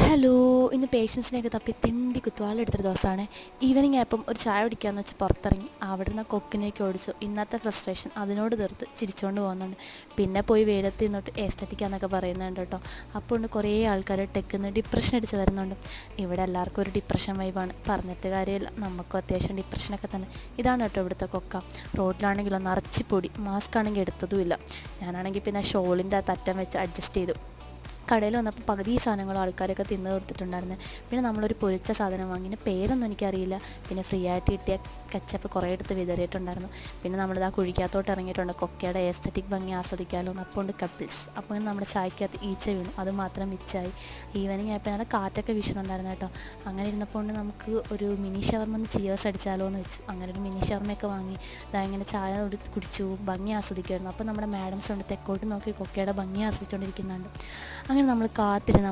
Hello, ഇന്ന് പേഷ്യൻസിനെയൊക്കെ തപ്പി തിണ്ടി കുത്തുവാളെടുത്തൊരു ദിവസമാണ്. ഈവനിങ് ആയപ്പം ഒരു ചായ കുടിക്കാമെന്ന് വെച്ച് പുറത്തിറങ്ങി. അവിടെ നിന്ന് കൊക്കിനെയൊക്കെ ഓടിച്ചു. ഇന്നത്തെ ഫ്രസ്ട്രേഷൻ അതിനോട് തീർത്ത് ചിരിച്ചുകൊണ്ട് പോകുന്നുണ്ട്. പിന്നെ പോയി വെയിലത്ത് നിന്നിട്ട് എസ്തറ്റിക്കാന്നൊക്കെ പറയുന്നുണ്ട് കേട്ടോ. അപ്പോൾ ഉണ്ട് കുറേ ആൾക്കാർ ടെക്കിന്ന് ഡിപ്രഷൻ അടിച്ച് വരുന്നുണ്ട്. ഇവിടെ എല്ലാവർക്കും ഒരു ഡിപ്രഷൻ വൈബാണ്, പറഞ്ഞിട്ട് കാര്യമില്ല. നമുക്കും അത്യാവശ്യം ഡിപ്രഷനൊക്കെ തന്നെ. ഇതാണ് കേട്ടോ ഇവിടുത്തെ കൊക്ക. റോഡിലാണെങ്കിലോ നിറച്ചിപ്പൊടി, മാസ്ക് ആണെങ്കിൽ എടുത്തതുമില്ല. ഞാനാണെങ്കിൽ പിന്നെ ഷോളിൻ്റെ തറ്റം വെച്ച് അഡ്ജസ്റ്റ് ചെയ്തു. കടയിൽ വന്നപ്പോൾ പകുതി സാധനങ്ങളും ആൾക്കാരൊക്കെ തിന്ന് കൊടുത്തിട്ടുണ്ടായിരുന്നു. പിന്നെ നമ്മളൊരു പൊരിച്ച സാധനം വാങ്ങി, ഇതിൻ്റെ പേരൊന്നും എനിക്കറിയില്ല. പിന്നെ ഫ്രീ ആയിട്ട് കിട്ടിയ കച്ചപ്പ് കുറേ എടുത്ത് വിതറിയിട്ടുണ്ടായിരുന്നു. പിന്നെ നമ്മളിത് ആ കുഴിക്കകത്തോട്ട് ഇറങ്ങിയിട്ടുണ്ട്. കൊക്കയുടെ എസ്തറ്റിക് ഭംഗി ആസ്വദിക്കാമല്ലോ. അപ്പോൾ ഉണ്ട് കപ്പിൾസ്. അപ്പോൾ നമ്മുടെ ചായക്കകത്ത് ഈച്ച വീണു, അത് മാത്രം മിച്ചായി. ഈവനിങ് ആയപ്പോൾ നല്ല കാറ്റൊക്കെ വീശുന്നുണ്ടായിരുന്നു കേട്ടോ. അങ്ങനെ ഇരുന്നപ്പോൾ കൊണ്ട് നമുക്ക് ഒരു മിനി ഷവർമ ഒന്ന് ചിയേഴ്സ് അടിച്ചാലോ എന്ന് വെച്ചു. അങ്ങനെ ഒരു മിനി ഷവർമയൊക്കെ വാങ്ങി ഇങ്ങനെ ചായ കുടിച്ചു, ഭംഗി ആസ്വദിക്കുമായിരുന്നു. അപ്പോൾ നമ്മുടെ മാഡംസ് ഉണ്ട് തെക്കോട്ട് നോക്കി കൊക്കയുടെ ഭംഗി ആസ്വദിച്ചുകൊണ്ടിരിക്കുന്നുണ്ട്. അങ്ങനെ നമ്മൾ കാത്തിരുന്ന്